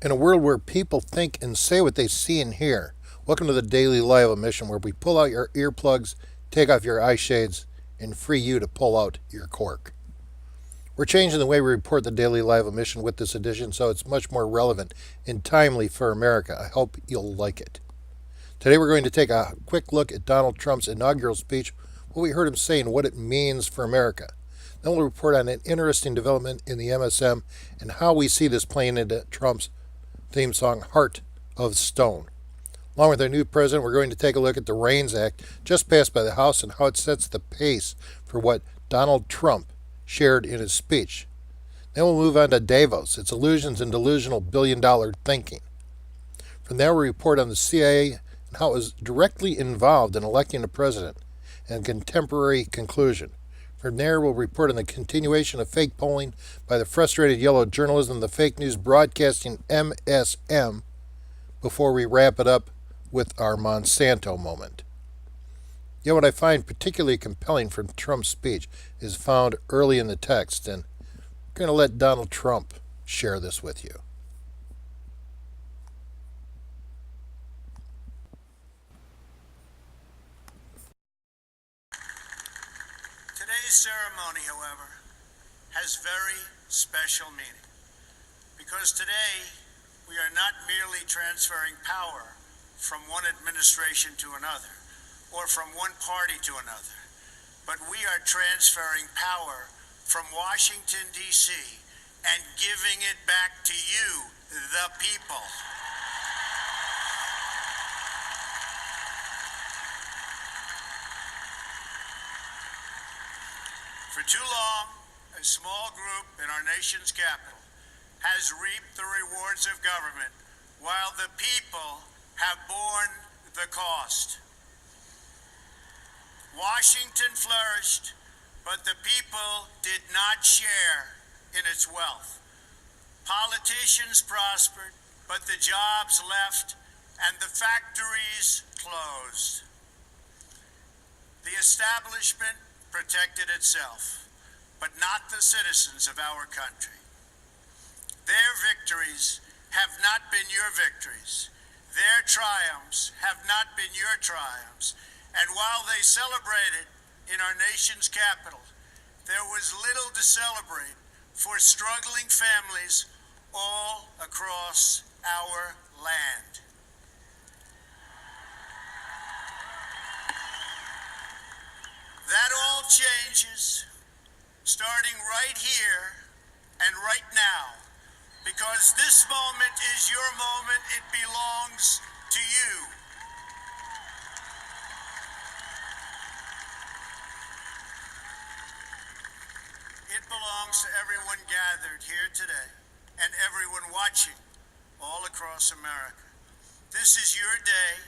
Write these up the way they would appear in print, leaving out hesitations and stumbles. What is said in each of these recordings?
In a world where people think and say what they see and hear, welcome to the Daily Live Omission, where we pull out your earplugs, take off your eyeshades, and free you to pull out your cork. We're changing the way we report the Daily Live Omission with this edition so it's much more relevant and timely for America. I hope you'll like it. Today we're going to take a quick look at Donald Trump's inaugural speech, what we heard him say and what it means for America. Then we'll report on an interesting development in the MSM and how we see this playing into Trump's theme song, Heart of Stone. Along with our new president, we're going to take a look at the REINS Act just passed by the House and how it sets the pace for what Donald Trump shared in his speech. Then we'll move on to Davos, its illusions and delusional billion-dollar thinking. From there, we'll report on the CIA and how it was directly involved in electing a president and a contemporary conclusion. From there, we'll report on the continuation of fake polling by the frustrated yellow journalism, the fake news broadcasting MSM, before we wrap it up with our Monsanto moment. Yet what I find particularly compelling from Trump's speech is found early in the text, and I'm going to let Donald Trump share this with you. Today's ceremony, however, has very special meaning because today we are not merely transferring power from one administration to another or from one party to another, but we are transferring power from Washington, D.C. and giving it back to you, the people. For too long, a small group in our nation's capital has reaped the rewards of government while the people have borne the cost. Washington flourished, but the people did not share in its wealth. Politicians prospered, but the jobs left and the factories closed. The establishment protected itself, but not the citizens of our country. Their victories have not been your victories. Their triumphs have not been your triumphs. And while they celebrated in our nation's capital, there was little to celebrate for struggling families all across our land. That all changes starting right here and right now, because this moment is your moment. It belongs to you. It belongs to everyone gathered here today and everyone watching all across America. This is your day.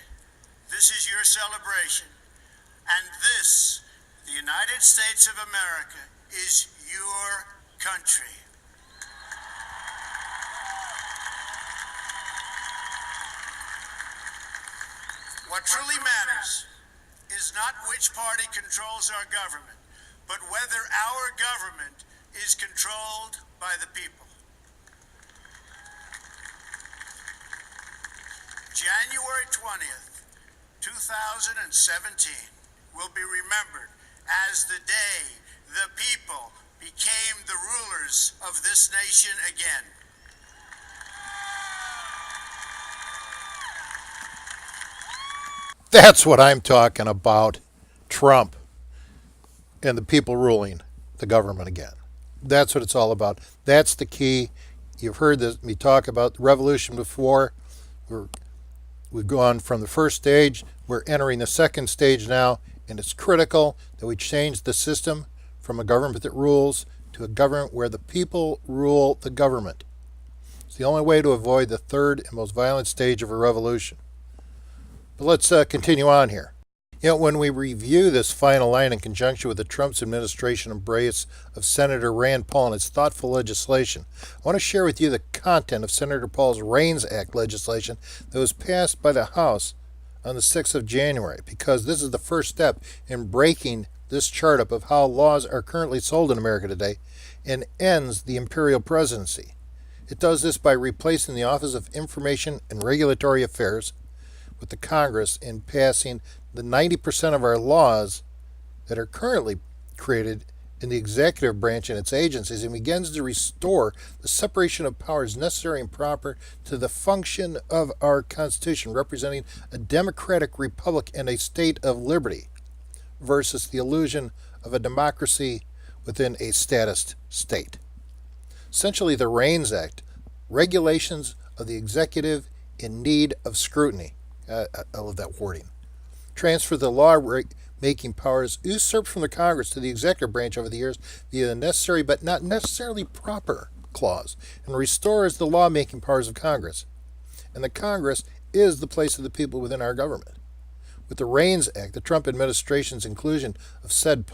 This is your celebration. And this, the United States of America, is your country. What truly matters is not which party controls our government, but whether our government is controlled by the people. January 20th, 2017 will be remembered as the day the people became the rulers of this nation again. That's what I'm talking about. Trump and the people ruling the government again. That's what it's all about. That's the key. You've heard me talk about the revolution before. We've gone from the first stage. We're entering the second stage now, and it's critical that we change the system from a government that rules to a government where the people rule the government. It's the only way to avoid the third and most violent stage of a revolution. But let's continue on here. You know, when we review this final line in conjunction with the Trump's administration embrace of Senator Rand Paul and its thoughtful legislation, I want to share with you the content of Senator Paul's REINS Act legislation that was passed by the House on the 6th of January, because this is the first step in breaking this chart up of how laws are currently sold in America today and ends the imperial presidency. It does this by replacing the Office of Information and Regulatory Affairs with the Congress in passing the 90% of our laws that are currently created in the executive branch and its agencies, and begins to restore the separation of powers necessary and proper to the function of our Constitution, representing a democratic republic and a state of liberty, versus the illusion of a democracy within a statist state. Essentially, the REINS Act, regulations of the executive in need of scrutiny. I love that wording. Transfer the law-making powers usurped from the Congress to the executive branch over the years via the necessary but not necessarily proper clause, and restores the law-making powers of Congress. And the Congress is the place of the people within our government. With the REINS Act, the Trump administration's inclusion of Senator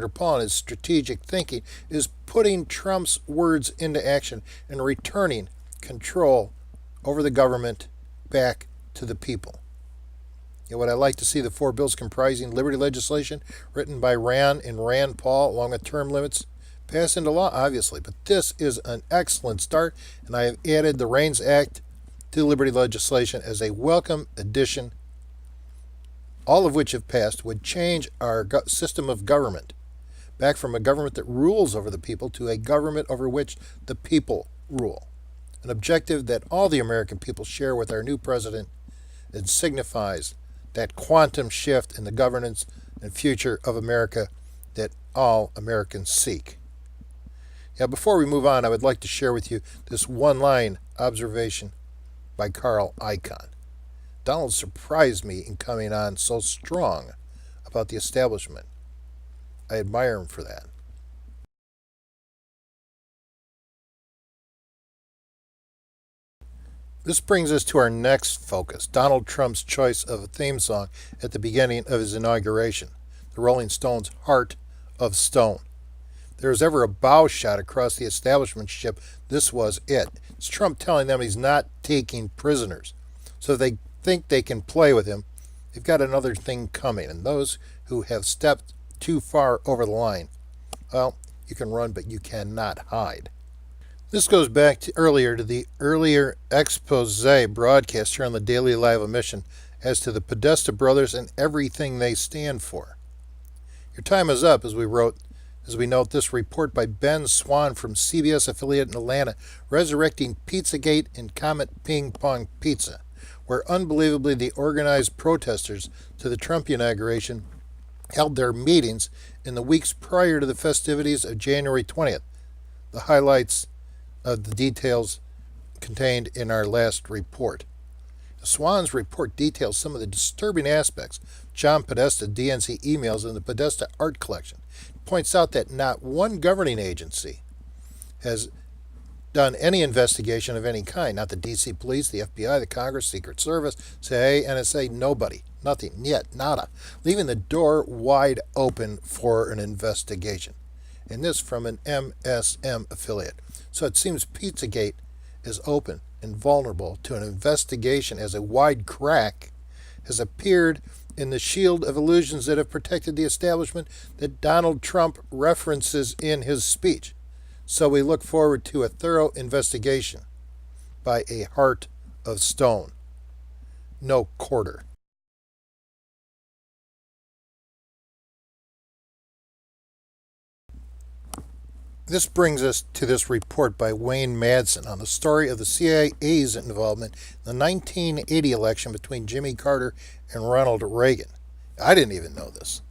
Paul in his strategic thinking is putting Trump's words into action and returning control over the government back to the people. Would I like to see the four bills comprising liberty legislation written by Rand and Rand Paul along with term limits pass into law? Obviously, but this is an excellent start, and I have added the REINS Act to liberty legislation as a welcome addition, all of which, if passed, would change our system of government back from a government that rules over the people to a government over which the people rule, an objective that all the American people share with our new president and signifies that quantum shift in the governance and future of America that all Americans seek. Now, before we move on, I would like to share with you this one-line observation by Carl Icahn. Donald surprised me in coming on so strong about the establishment. I admire him for that. This brings us to our next focus, Donald Trump's choice of a theme song at the beginning of his inauguration, the Rolling Stones' Heart of Stone. If there was ever a bow shot across the establishment ship, this was it. It's Trump telling them he's not taking prisoners. So if they think they can play with him, they've got another thing coming. And those who have stepped too far over the line, well, you can run, but you cannot hide. This goes back to the earlier expose broadcast here on the Daily Live Omission as to the Podesta brothers and everything they stand for. Your time is up, as we note this report by Ben Swan from CBS affiliate in Atlanta, resurrecting Pizzagate and Comet Ping Pong Pizza, where unbelievably the organized protesters to the Trump inauguration held their meetings in the weeks prior to the festivities of January 20th. The highlights of the details contained in our last report. Swan's report details some of the disturbing aspects of John Podesta DNC emails in the Podesta art collection. It points out that not one governing agency has done any investigation of any kind. Not the DC Police, the FBI, the Congress, Secret Service, CIA, NSA, nobody. Nothing. Yet. Nada. Leaving the door wide open for an investigation. And this from an MSM affiliate. So it seems Pizzagate is open and vulnerable to an investigation as a wide crack has appeared in the shield of illusions that have protected the establishment that Donald Trump references in his speech. So we look forward to a thorough investigation by a heart of stone. No quarter. This brings us to this report by Wayne Madsen on the story of the CIA's involvement in the 1980 election between Jimmy Carter and Ronald Reagan. I didn't even know this,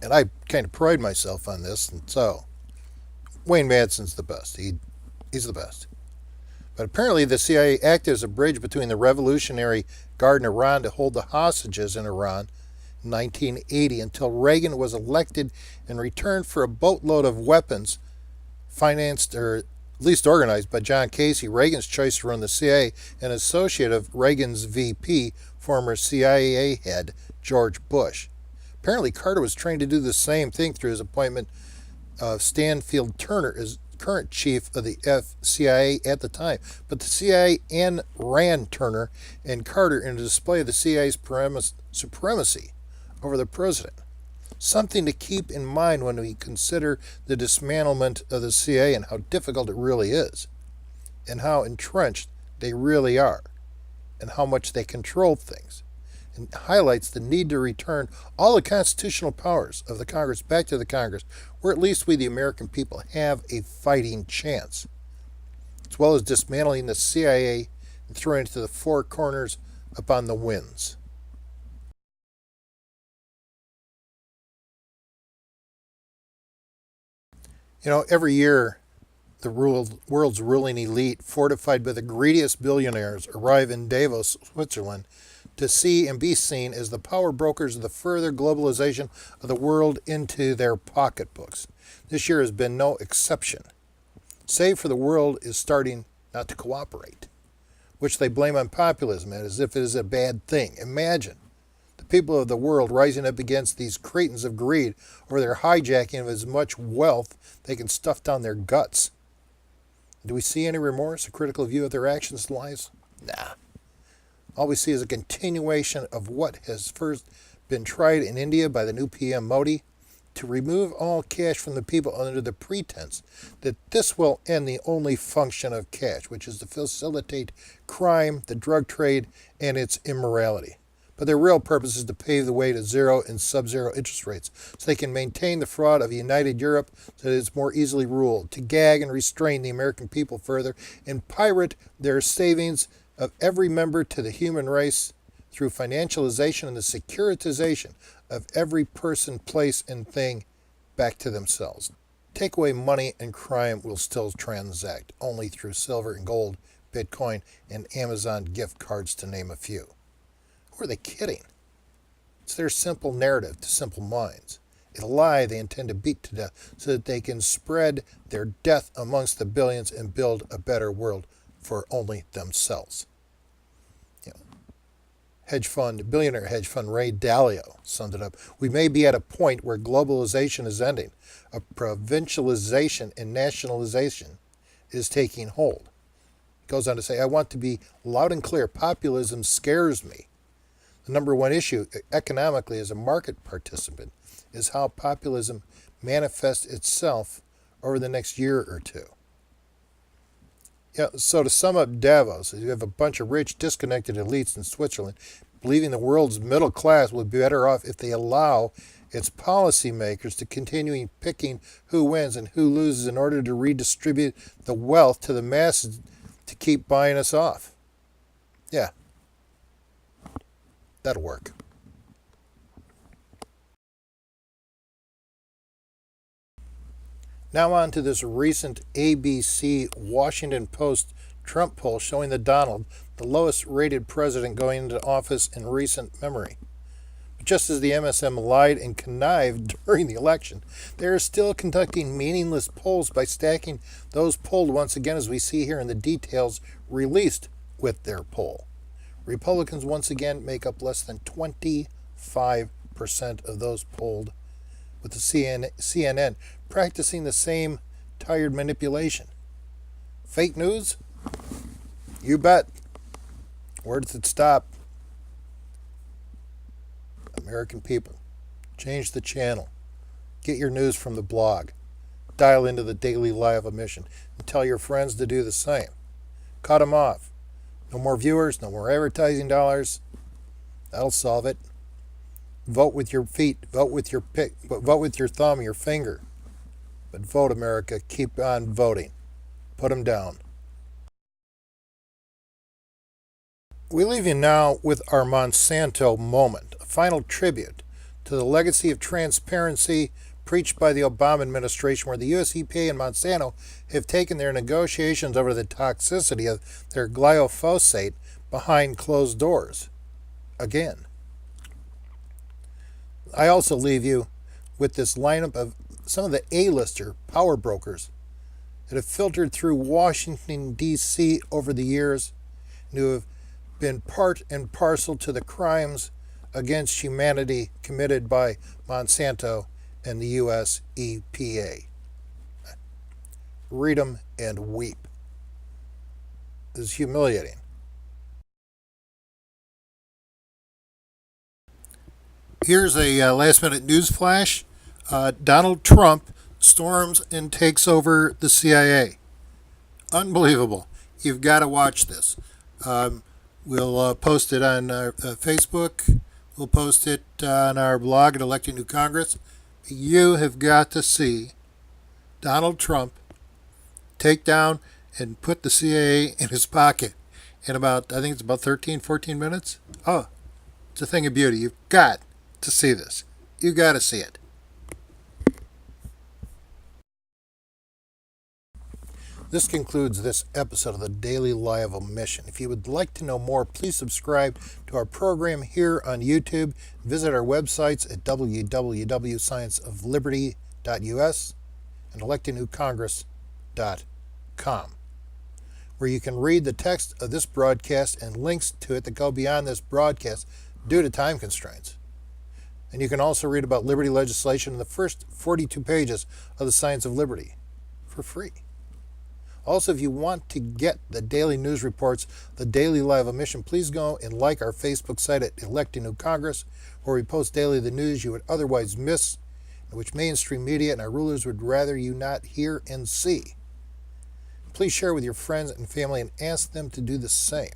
and I kind of pride myself on this, and so Wayne Madsen's the best. He's the best. But apparently the CIA acted as a bridge between the Revolutionary Guard in Iran to hold the hostages in Iran in 1980 until Reagan was elected in return for a boatload of weapons financed or at least organized by John Casey, Reagan's choice to run the CIA, and associate of Reagan's VP, former CIA head George Bush. Apparently Carter was trained to do the same thing through his appointment of Stanfield Turner as current chief of the CIA at the time. But the CIA and ran Turner and Carter in a display of the CIA's supremacy over the president. Something to keep in mind when we consider the dismantlement of the CIA and how difficult it really is. and how entrenched they really are and how much they control things, and highlights the need to return all the constitutional powers of the Congress back to the Congress, where at least we, the American people, have a fighting chance, as well as dismantling the CIA and throwing it to the four corners upon the winds. Every year, the world's ruling elite, fortified by the greediest billionaires, arrive in Davos, Switzerland, to see and be seen as the power brokers of the further globalization of the world into their pocketbooks. This year has been no exception, save for the world is starting not to cooperate, which they blame on populism as if it is a bad thing. Imagine the people of the world rising up against these cretins of greed over their hijacking of as much wealth they can stuff down their guts. Do we see any remorse, a critical view of their actions and lives? Nah. All we see is a continuation of what has first been tried in India by the new PM Modi, to remove all cash from the people under the pretense that this will end the only function of cash, which is to facilitate crime, the drug trade, and its immorality. But their real purpose is to pave the way to zero and sub-zero interest rates, so they can maintain the fraud of a united Europe so that it's more easily ruled, to gag and restrain the American people further, and pirate their savings of every member to the human race through financialization and the securitization of every person, place, and thing back to themselves. Take away money and crime will still transact, only through silver and gold, Bitcoin, and Amazon gift cards, to name a few. Who are they kidding? It's their simple narrative to simple minds. A lie they intend to beat to death so that they can spread their death amongst the billions and build a better world for only themselves. Billionaire hedge fund Ray Dalio summed it up. We may be at a point where globalization is ending. A provincialization and nationalization is taking hold. He goes on to say, I want to be loud and clear. Populism scares me. The number one issue economically as a market participant is how populism manifests itself over the next year or two. So to sum up Davos, you have a bunch of rich, disconnected elites in Switzerland believing the world's middle class would be better off if they allow its policymakers to continue picking who wins and who loses in order to redistribute the wealth to the masses to keep buying us off. Yeah, that'll work. Now on to this recent ABC Washington Post Trump poll showing that Donald, the lowest rated president going into office in recent memory. But just as the MSM lied and connived during the election, they are still conducting meaningless polls by stacking those polled once again, as we see here in the details released with their poll. Republicans once again make up less than 25% of those polled, with the CNN practicing the same tired manipulation. Fake news? You bet. Where does it stop? American people, change the channel. Get your news from the blog. Dial into the daily live emission and tell your friends to do the same. Cut them off. No more viewers, no more advertising dollars. That'll solve it. Vote with your feet, vote with your vote with your thumb, your finger. But vote, America. Keep on voting. Put them down. We leave you now with our Monsanto moment, a final tribute to the legacy of transparency preached by the Obama administration, where the US EPA and Monsanto have taken their negotiations over the toxicity of their glyphosate behind closed doors. Again. I also leave you with this lineup of some of the A-lister power brokers that have filtered through Washington, D.C. over the years and who have been part and parcel to the crimes against humanity committed by Monsanto and the U.S. EPA. Read them and weep. This is humiliating. Here's a last-minute news flash. Donald Trump storms and takes over the CIA. Unbelievable. You've got to watch this. We'll post it on our Facebook. We'll post it on our blog at Electing New Congress. You have got to see Donald Trump take down and put the CIA in his pocket in about, I think it's about 13, 14 minutes. Oh, it's a thing of beauty. You've got to see this. You've got to see it. This concludes this episode of the Daily Lie of Omission. If you would like to know more, please subscribe to our program here on YouTube. Visit our websites at www.scienceofliberty.us and electingnewcongress.com, where you can read the text of this broadcast and links to it that go beyond this broadcast due to time constraints. And you can also read about liberty legislation in the first 42 pages of the Science of Liberty for free. Also, if you want to get the daily news reports, the Daily Lie of Omission, please go and like our Facebook site at Electing New Congress, where we post daily the news you would otherwise miss, and which mainstream media and our rulers would rather you not hear and see. Please share with your friends and family and ask them to do the same.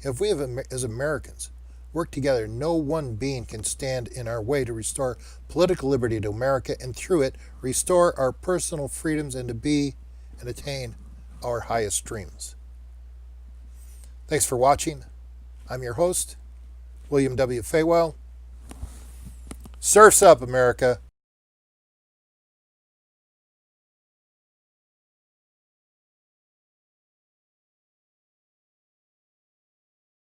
If we as Americans work together, no one being can stand in our way to restore political liberty to America and through it restore our personal freedoms and to be and attain our highest dreams. Thanks for watching. I'm your host, William W. Faywell. Surf's up, America.